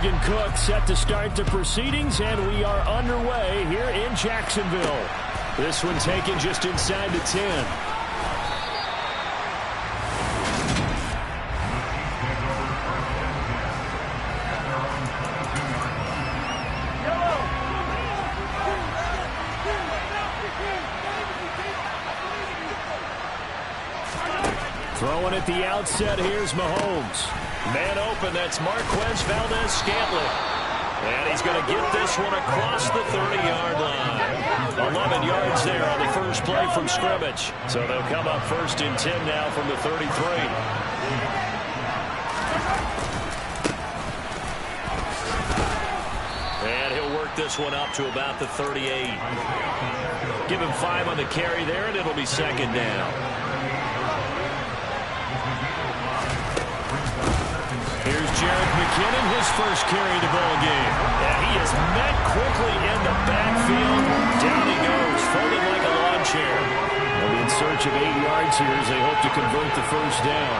Cook set to start the proceedings, and we are underway here in Jacksonville. This one taken just inside the 10. Throwing at the outset, here's Mahomes. Man open, that's Marquez Valdes-Scantling. And he's going to get this one across the 30-yard line. 11 yards there on the first play from scrimmage. So they'll come up 1st and 10 now from the 33. And he'll work this one up to about the 38. Give him 5 on the carry there, and it'll be 2nd down. Here's Jerick McKinnon, his first carry of the ball game. And he is met quickly in the backfield. Down he goes, folded like a lawn chair. They'll be in search of 8 yards here as they hope to convert the 1st down.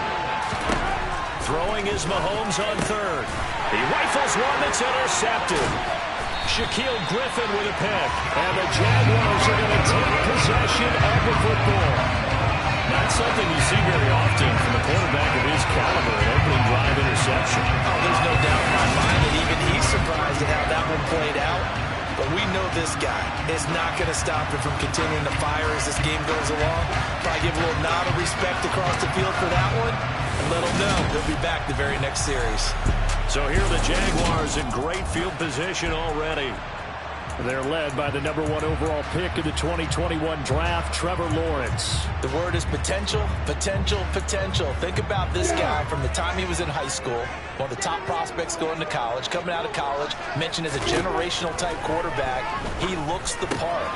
Throwing is Mahomes on 3rd. He rifles one that's intercepted. Shaquill Griffin with a pick. And the Jaguars are going to take possession of the football. Not something you see very often from a quarterback of his caliber, an opening drive interception. Oh, there's no doubt in my mind that even he's surprised at how that one played out. But we know this guy is not going to stop him from continuing to fire as this game goes along. Probably give a little nod of respect across the field for that one, and let him know he'll be back the very next series. So here are the Jaguars in great field position already. They're led by the number 1 overall pick in the 2021 draft, Trevor Lawrence. The word is potential, potential, potential. Think about this guy from the time he was in high school, one of the top prospects going to college, coming out of college, mentioned as a generational type quarterback. He looks the part.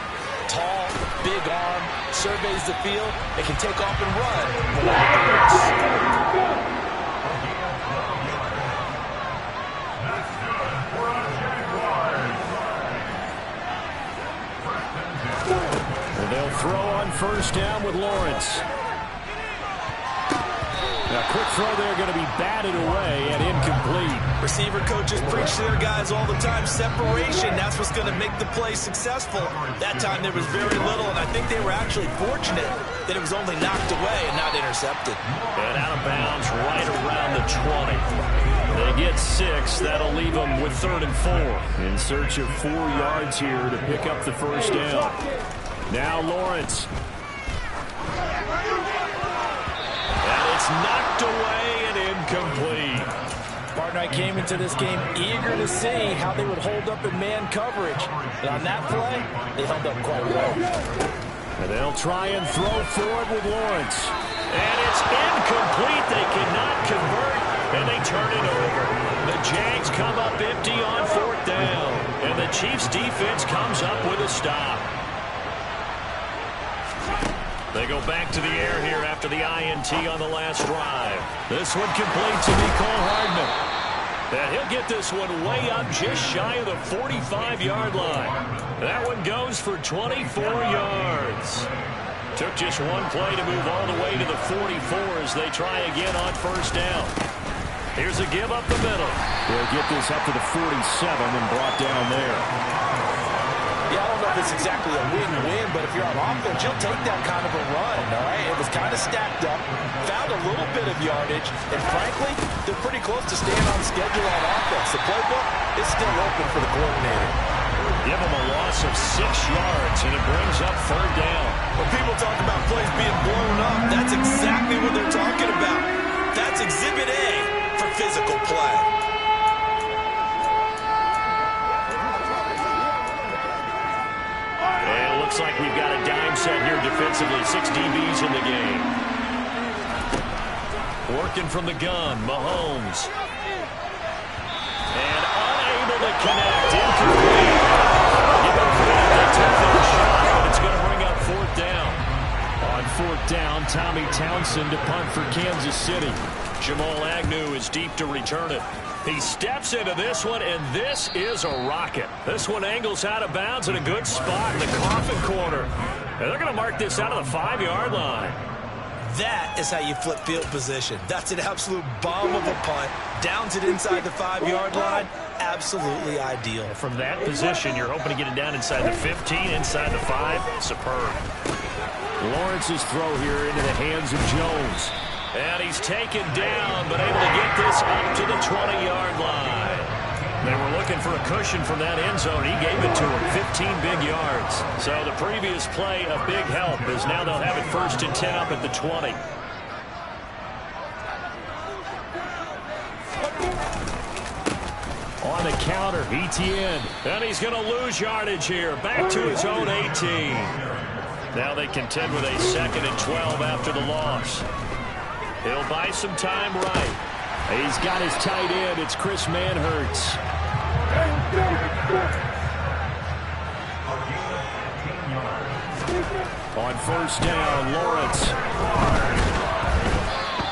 Tall, big arm, surveys the field, and can take off and run whenever he They'll throw on 1st down with Lawrence. A quick throw there, going to be batted away and incomplete. Receiver coaches preach to their guys all the time. Separation, that's what's going to make the play successful. That time there was very little, and I think they were actually fortunate that it was only knocked away and not intercepted. And out of bounds right around the 20. They get 6. That'll leave them with 3rd and 4. In search of 4 yards here to pick up the 1st down. Now Lawrence. And it's knocked away and incomplete. Partner, I came into this game eager to see how they would hold up in man coverage. And on that play, they held up quite well. And they'll try and throw forward with Lawrence. And it's incomplete. They cannot convert, and they turn it over. The Jags come up empty on 4th down. And the Chiefs defense comes up with a stop. They go back to the air here after the INT on the last drive. This one complete to Mecole Hardman. And he'll get this one way up just shy of the 45-yard line. That one goes for 24 yards. Took just one play to move all the way to the 44 as they try again on 1st down. Here's a give up the middle. They'll get this up to the 47 and brought down there. Yeah, I don't know if it's exactly a win-win, but if you're on offense, you'll take that kind of a run, all right? It was kind of stacked up, found a little bit of yardage, and frankly, they're pretty close to staying on schedule on offense. The playbook is still open for the coordinator. Give them a loss of 6 yards, and it brings up 3rd down. When people talk about plays being blown up, that's exactly what they're talking about. That's Exhibit A for physical play. Looks like we've got a dime set here defensively. 6 DBs in the game. Working from the gun, Mahomes. And unable to connect. Incomplete. Give him credit. They took the shot, but it's going to bring up 4th down. On 4th down, Tommy Townsend to punt for Kansas City. Jamal Agnew is deep to return it. He steps into this one, and this is a rocket. This one angles out of bounds in a good spot in the coffin corner. And they're going to mark this out of the 5-yard line. That is how you flip field position. That's an absolute bomb of a punt. Downs it inside the 5-yard line. absolutely ideal. From that position, you're hoping to get it down inside the 15, inside the 5. Superb. Lawrence's throw here into the hands of Jones. And he's taken down, but able to get this up to the 20-yard line. They were looking for a cushion from that end zone. He gave it to him, 15 big yards. So the previous play, a big help, as now they'll have it 1st and 10 up at the 20. On the counter, Etienne. And he's going to lose yardage here. Back to his own 18. Now they contend with a 2nd and 12 after the loss. He'll buy some time right. He's got his tight end. It's Chris Manhertz. On 1st down, Lawrence.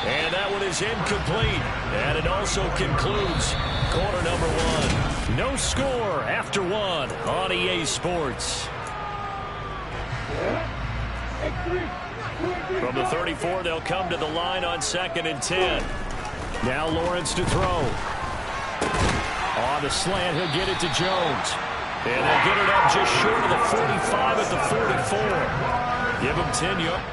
And that one is incomplete. And it also concludes quarter number 1. No score after 1 on EA Sports. From the 34, they'll come to the line on 2nd and 10. Now Lawrence to throw. On the slant, he'll get it to Jones. And they'll get it up just short of the 45 at the 44. Give him 10 yards.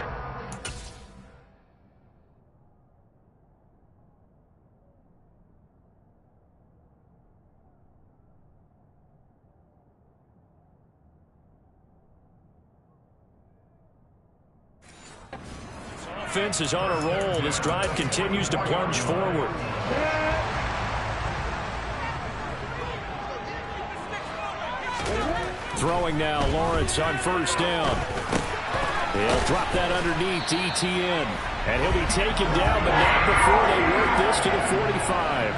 Offense is on a roll. This drive continues to plunge forward. Throwing now, Lawrence on 1st down. He'll drop that underneath to Etienne. And he'll be taken down, but not before they work this to the 45.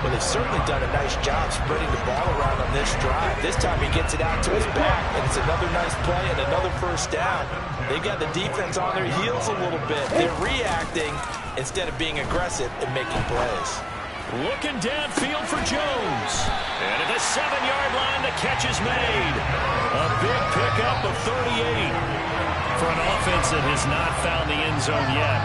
Well, they've certainly done a nice job spreading the ball around on this drive. This time he gets it out to his back, and it's another nice play and another 1st down. They've got the defense on their heels a little bit. They're reacting instead of being aggressive and making plays. Looking downfield for Jones. And at the 7-yard line, the catch is made. A big pickup of 38. For an offense that has not found the end zone yet,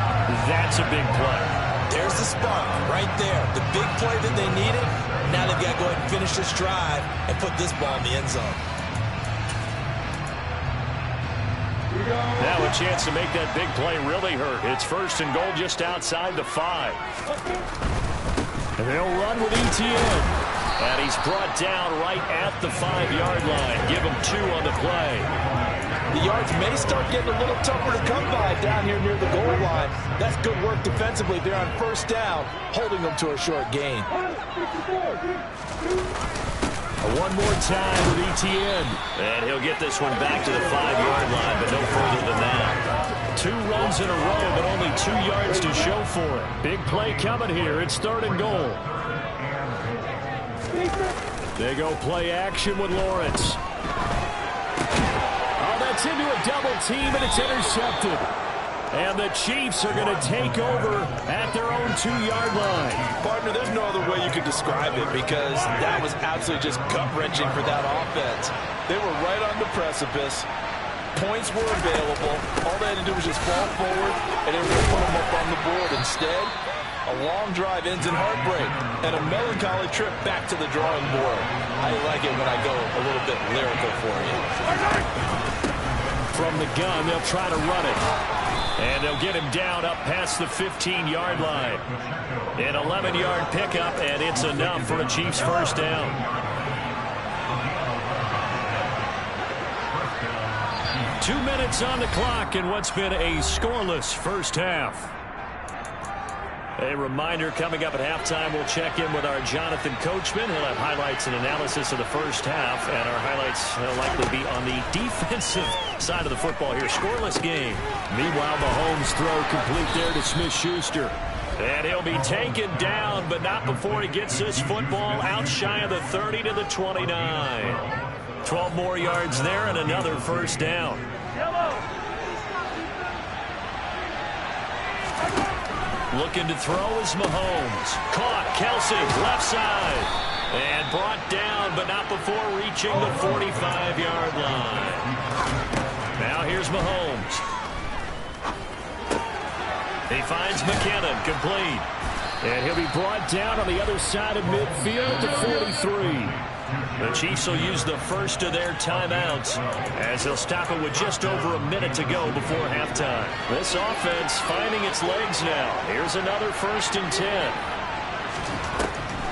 that's a big play. There's the spark right there. The big play that they needed. Now they've got to go ahead and finish this drive and put this ball in the end zone. Now a chance to make that big play really hurt. It's 1st and goal just outside the 5. And they'll run with Etienne. And he's brought down right at the 5-yard line. Give him 2 on the play. The yards may start getting a little tougher to come by down here near the goal line. That's good work defensively there on 1st down, holding them to a short gain. One more time with Etienne. And he'll get this one back to the 5-yard line, but no further than that. 2 runs in a row, but only 2 yards to show for it. Big play coming here. It's 3rd and goal. They go play action with Lawrence. It's into a double team, and it's intercepted. And the Chiefs are going to take over at their own 2-yard line. Partner, there's no other way you could describe it because that was absolutely just gut-wrenching for that offense. They were right on the precipice. Points were available. All they had to do was just fall forward, and they were going to put them up on the board. Instead, a long drive ends in heartbreak and a melancholy trip back to the drawing board. I like it when I go a little bit lyrical for you. From the gun, they'll try to run it. And they'll get him down up past the 15-yard line. An 11-yard pickup, and it's enough for a Chiefs 1st down. Two minutes on the clock in what's been a scoreless 1st half. A reminder, coming up at halftime, we'll check in with our Jonathan Coachman. He'll have highlights and analysis of the 1st half, and our highlights will likely be on the defensive side of the football here. Scoreless game. Meanwhile, Mahomes throw complete there to Smith-Schuster. And he'll be taken down, but not before he gets this football out shy of the 30 to the 29. 12 more yards there and another 1st down. Looking to throw is Mahomes. Caught, Kelsey, left side. And brought down, but not before reaching the 45-yard line. Now here's Mahomes. He finds McKinnon, complete. And he'll be brought down on the other side of midfield at the 43. The Chiefs will use the first of their timeouts as they'll stop it with just over a minute to go before halftime. This offense finding its legs now. Here's another 1st and 10.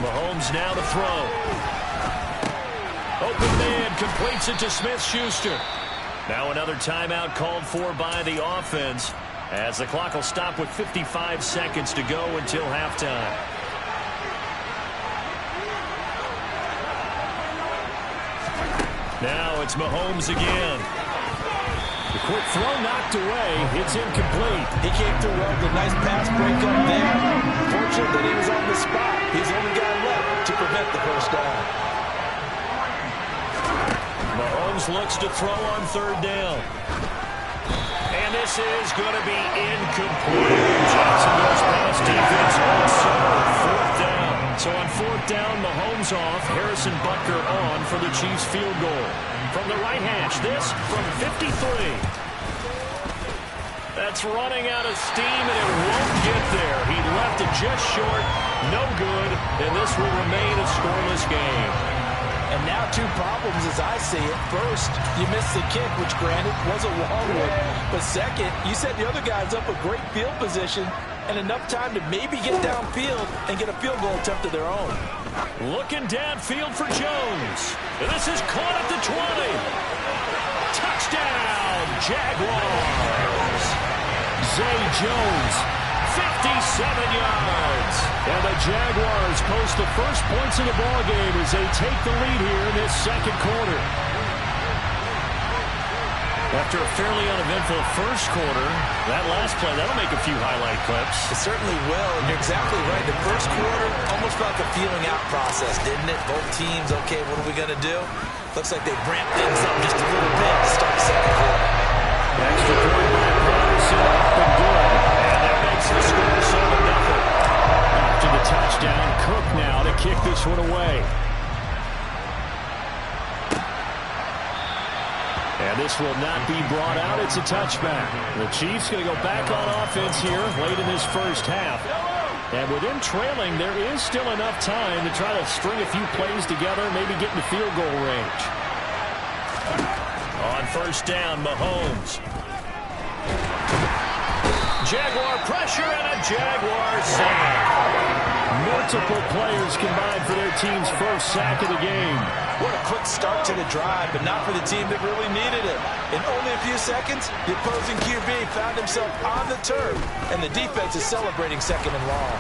Mahomes now to throw. Open man completes it to Smith-Schuster. Now another timeout called for by the offense as the clock will stop with 55 seconds to go until halftime. Now it's Mahomes again. The quick throw knocked away. It's incomplete. He came through well with a nice pass breakup there. Fortunately, he was on the spot. He's the only guy left to prevent the first down. Mahomes looks to throw on 3rd down. And this is going to be incomplete. Jacksonville's pass defense also 4th down. So on 4th down, Mahomes off. Harrison Butker on for the Chiefs field goal. From the right hash, this from 53. That's running out of steam, and it won't get there. He left it just short. No good, and this will remain a scoreless game. And now 2 problems as I see it. First, you missed the kick, which granted was a long one. But second, you set the other guys up with great field position and enough time to maybe get downfield and get a field goal attempt of their own. Looking downfield for Jones. And this is caught at the 20. Touchdown, Jaguars. Zay Jones, 57 yards. And the Jaguars post the first points of the ballgame as they take the lead here in this 2nd quarter. After a fairly uneventful 1st quarter, that last play, that'll make a few highlight clips. It certainly will, and you're exactly right. The 1st quarter almost felt like a feeling out process, didn't it? Both teams, okay, what are we going to do? Looks like they ramped things up just a little bit to start the 2nd quarter. Extra point by Patterson, up and good. And that makes the score 7-0. After the touchdown, Cook now to kick this one away. And this will not be brought out. It's a touchback. The Chiefs going to go back on offense here late in this 1st half. And with them trailing, there is still enough time to try to string a few plays together, maybe get in the field goal range. On 1st down, Mahomes. Jaguar pressure and a Jaguar sack. Multiple players combined for their team's 1st sack of the game. What a quick start to the drive, but not for the team that really needed it. In only a few seconds, the opposing QB found himself on the turf, and the defense is celebrating 2nd and long.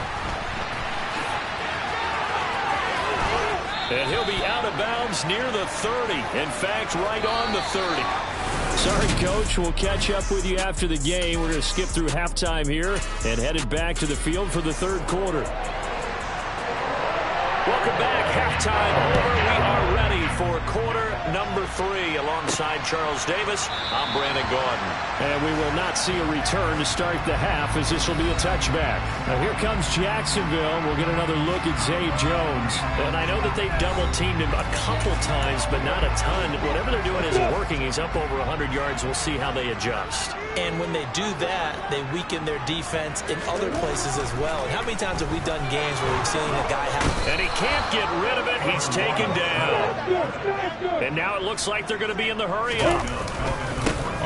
And he'll be out of bounds near the 30. In fact, right on the 30. Sorry, Coach. We'll catch up with you after the game. We're going to skip through halftime here and headed back to the field for the 3rd quarter. Welcome back. Halftime over. We are ready for quarter number 3. Alongside Charles Davis, I'm Brandon Gaudin. And we will not see a return to start the half as this will be a touchback. Now here comes Jacksonville. We'll get another look at Zay Jones. And I know that they've double-teamed him a couple times, but not a ton. Whatever they're doing isn't working. He's up over 100 yards. We'll see how they adjust. And when they do that, they weaken their defense in other places as well. And how many times have we done games where we've seen a guy have... And he can't get rid of it. He's taken down. And now it looks like they're going to be in the hurry-up.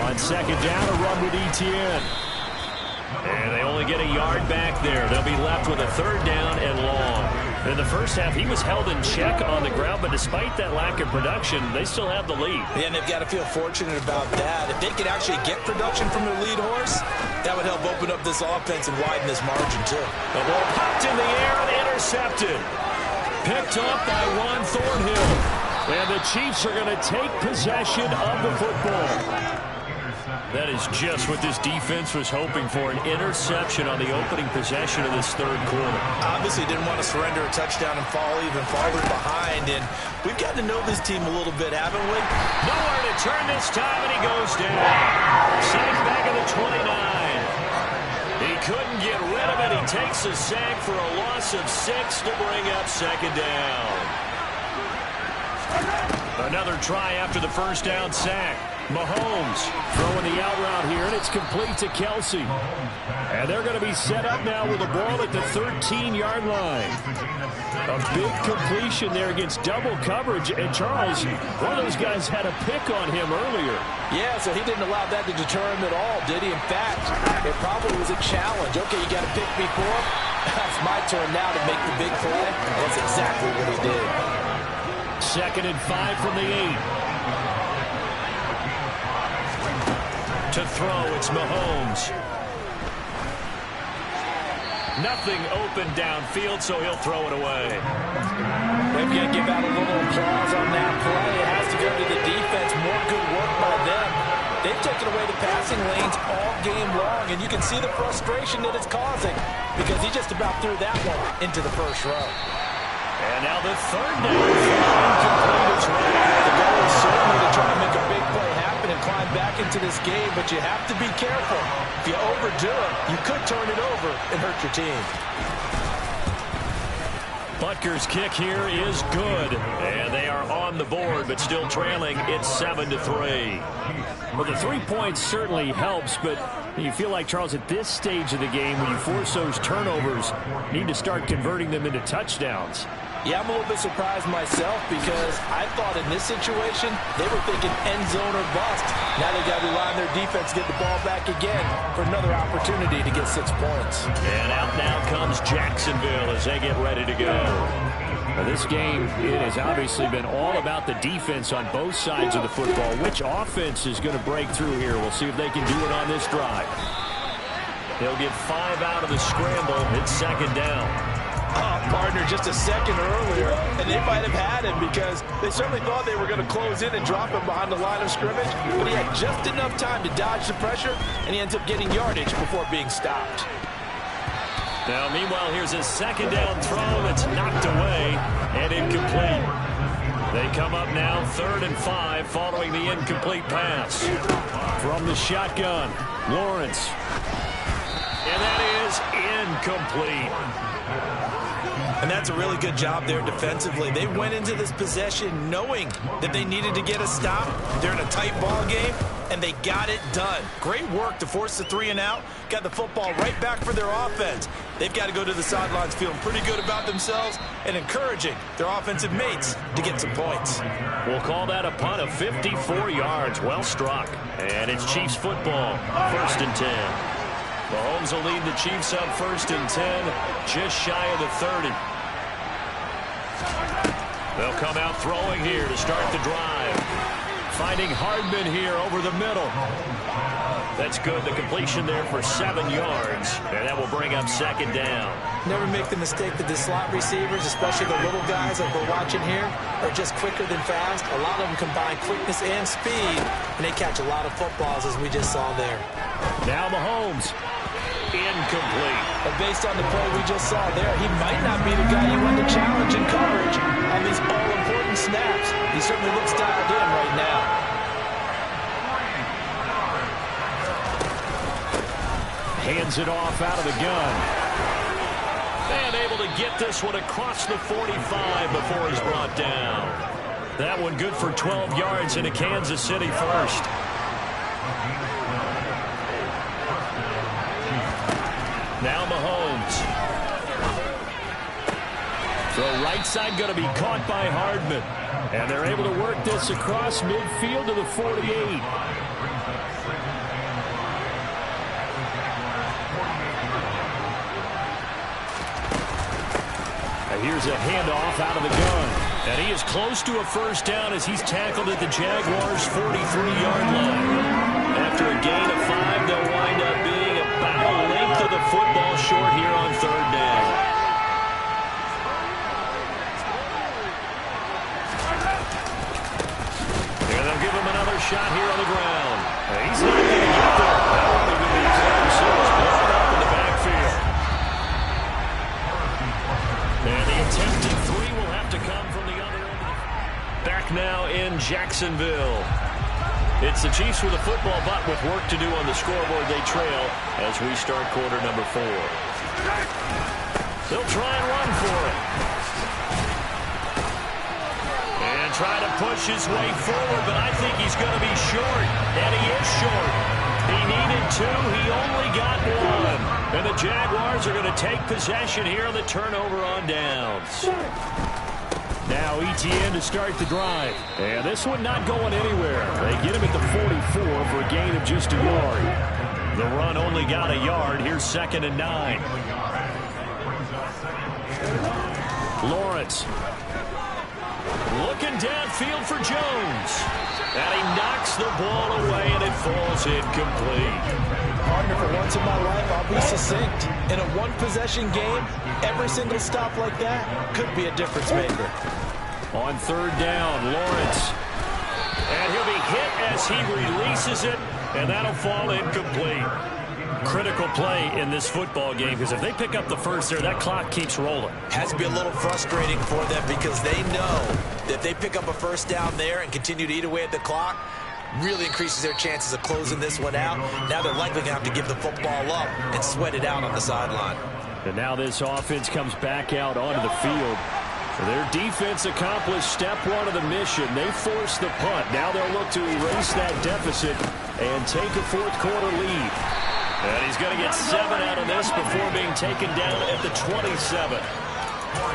On 2nd down, a run with Etienne. And they only get a yard back there. They'll be left with a 3rd down and long. In the 1st half, he was held in check on the ground, but despite that lack of production, they still have the lead. Yeah, and they've got to feel fortunate about that. If they could actually get production from their lead horse, that would help open up this offense and widen this margin, too. The ball popped in the air and intercepted. Picked up by Juan Thornhill. And the Chiefs are going to take possession of the football. That is just what this defense was hoping for, an interception on the opening possession of this 3rd quarter. Obviously didn't want to surrender a touchdown and fall even farther behind, and we've got to know this team a little bit, haven't we? Nowhere to turn this time, and he goes down. Sack back at the 29. He couldn't get rid of it. He takes a sack for a loss of 6 to bring up 2nd down. Another try after the 1st down sack. Mahomes throwing the out route here, and it's complete to Kelsey. And they're going to be set up now with the ball at the 13-yard line. A big completion there against double coverage. And Charles, one of those guys had a pick on him earlier. Yeah, so he didn't allow that to deter him at all, did he? In fact, it probably was a challenge. Okay, you got to pick me for him. It's my turn now to make the big play. That's exactly what he did. 2nd and 5 from the 8. To throw, it's Mahomes. Nothing open downfield, so he'll throw it away. They've got to give out a little applause on that play. It has to go to the defense. More good work by them. They've taken away the passing lanes all game long, and you can see the frustration that it's causing because he just about threw that one into the first row. And now the 3rd down. Incomplete as well. The goal is certainly to try to make a big play happen and climb back into this game, but you have to be careful. If you overdo it, you could turn it over and hurt your team. Butker's kick here is good, and they are on the board, but still trailing. It's 7-3. Well, the 3 points certainly helps, but you feel like, Charles, at this stage of the game, when you force those turnovers, you need to start converting them into touchdowns. Yeah, I'm a little bit surprised myself because I thought in this situation they were thinking end zone or bust. Now they got to rely on their defense to get the ball back again for another opportunity to get 6 points. And out now comes Jacksonville as they get ready to go. Now, this game, it has obviously been all about the defense on both sides of the football. Which offense is going to break through here? We'll see if they can do it on this drive. They'll get 5 out of the scramble. It's 2nd down. Partner just a second earlier, and they might have had him because they certainly thought they were going to close in and drop him behind the line of scrimmage, but he had just enough time to dodge the pressure, and he ends up getting yardage before being stopped. Now, meanwhile, here's a 2nd down throw that's knocked away and incomplete. They come up now 3rd and 5 following the incomplete pass. From the shotgun, Lawrence. And that is incomplete. And that's a really good job there defensively. They went into this possession knowing that they needed to get a stop. They're in a tight ball game, and they got it done. Great work to force the 3 and out. Got the football right back for their offense. They've got to go to the sidelines feeling pretty good about themselves and encouraging their offensive mates to get some points. We'll call that a punt of 54 yards. Well struck. And it's Chiefs football. 1st and 10. Mahomes will lead the Chiefs up 1st and 10, just shy of the 30. They'll come out throwing here to start the drive. Finding Hardman here over the middle. That's good. The completion there for 7 yards, and that will bring up 2nd down. Never make the mistake that the slot receivers, especially the little guys that we're watching here, are just quicker than fast. A lot of them combine quickness and speed, and they catch a lot of footballs, as we just saw there. Now Mahomes. Incomplete. But based on the play we just saw there, he might not be the guy you want to challenge in coverage on these all-important snaps. He certainly looks dialed in right now. Hands it off out of the gun. And able to get this one across the 45 before he's brought down. That one good for 12 yards into Kansas City first. Now Mahomes. Throw right side going to be caught by Hardman. And they're able to work this across midfield to the 48. And here's a handoff out of the gun. And he is close to a 1st down as he's tackled at the Jaguars' 43-yard line. After a gain of 5, they'll wind up being about a length of the football short here on 3rd down. And they'll give him another shot here on the ground. And he's not going to get there. That won't even be close. It was blown up in the backfield. And the attempted 3 will have to come from the other end. Back now in Jacksonville. It's the Chiefs with a football, but with work to do on the scoreboard. They trail as we start quarter number 4. They'll try and run for it. And And trying to push his way forward, but I think he's going to be short. And he is short. He needed 2. He only got 1. And the Jaguars are going to take possession here on the turnover on downs. Now ETN to start the drive. And this one not going anywhere. They get him at the 44 for a gain of just a yard. The run only got a yard. Here's 2nd and 9. Lawrence. Looking downfield for Jones. And he knocks the ball away, and it falls incomplete. Partner, for once in my life, I'll be succinct. In a one-possession game, every single stop like that could be a difference maker. On 3rd down, Lawrence. And he'll be hit as he releases it, and that'll fall incomplete. Critical play in this football game, because if they pick up the first there, that clock keeps rolling. Has to be a little frustrating for them because they know that if they pick up a first down there and continue to eat away at the clock, really increases their chances of closing this one out. Now they're likely going to have to give the football up and sweat it out on the sideline. And now this offense comes back out onto the field. Their defense accomplished step 1 of the mission. They forced the punt. Now they'll look to erase that deficit and take a 4th quarter lead. And he's going to get 7 out of this before being taken down at the 27.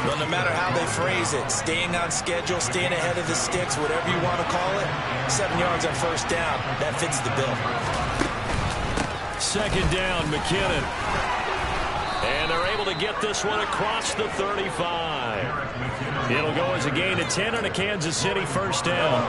Well, no matter how they phrase it, staying on schedule, staying ahead of the sticks, whatever you want to call it, 7 yards on first down, that fits the bill. 2nd down, McKinnon. And they're able to get this one across the 35. It'll go as a gain of 10 on a Kansas City first down.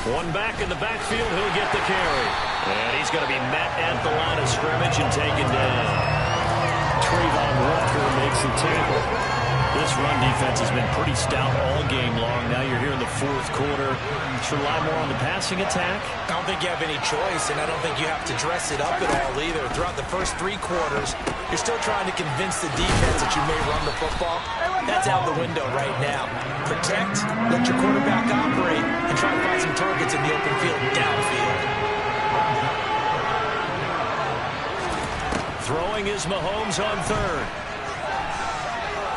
One back in the backfield, he'll get the carry. And he's going to be met at the line of scrimmage and taken down. Trayvon Walker makes the tackle. This run defense has been pretty stout all game long. Now you're here in the 4th quarter. Should rely more on the passing attack? I don't think you have any choice, and I don't think you have to dress it up at all either. Throughout the first 3 quarters, you're still trying to convince the defense that you may run the football. That's out the window right now. Protect, let your quarterback operate, and try to find some targets in the open field downfield. Throwing is Mahomes on 3rd.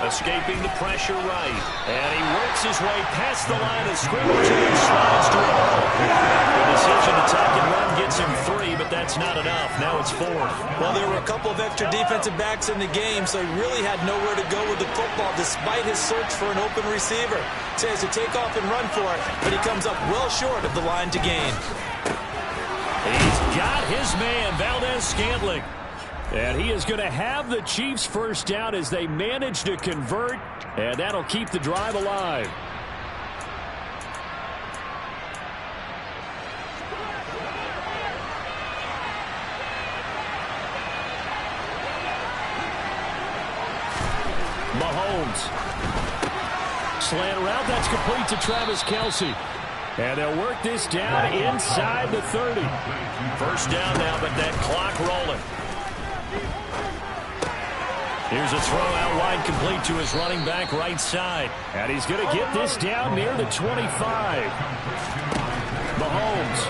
Escaping the pressure right. And he works his way past the line of scrimmage and slides to a hole. The decision to tuck and run gets him 3, but that's not enough. Now it's 4th. Well, there were a couple of extra defensive backs in the game, so he really had nowhere to go with the football despite his search for an open receiver. So he has to take off and run for it, but he comes up well short of the line to gain. He's got his man, Valdez-Scantling. And he is going to have the Chiefs first down as they manage to convert, and that'll keep the drive alive. Mahomes. Slant route, that's complete to Travis Kelce. And they'll work this down inside the 30. First down now, but that clock rolling. Here's a throw out wide, complete to his running back right side. And he's going to get this down near the 25. Mahomes.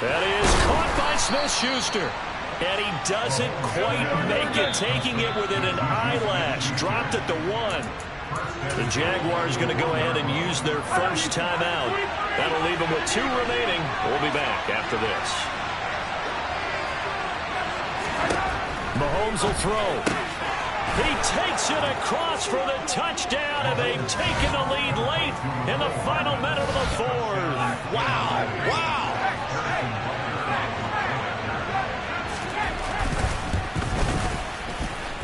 That is caught by Smith-Schuster. And he doesn't quite make it, taking it within an eyelash. Dropped at the 1. The Jaguars going to go ahead and use their first timeout. That'll leave them with 2 remaining. We'll be back after this. Mahomes will throw. He takes it across for the touchdown, and they've taken the lead late in the final minute of the 4th. Wow, wow.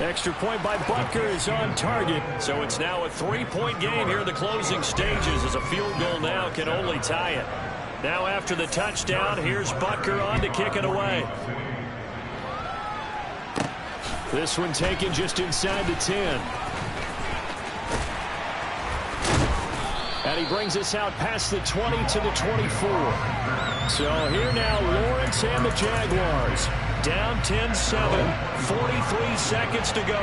Extra point by Butker is on target, so it's now a 3-point game here in the closing stages as a field goal now can only tie it. Now after the touchdown, here's Butker on to kick it away. This one taken just inside the 10. And he brings us out past the 20 to the 24. So here now, Lawrence and the Jaguars. Down 10-7, 43 seconds to go.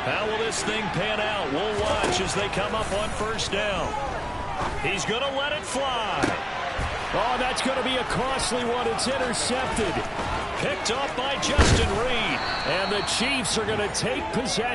How will this thing pan out? We'll watch as they come up on first down. He's going to let it fly. Oh, that's going to be a costly one. It's intercepted. Picked up by Justin Reed. And the Chiefs are going to take possession.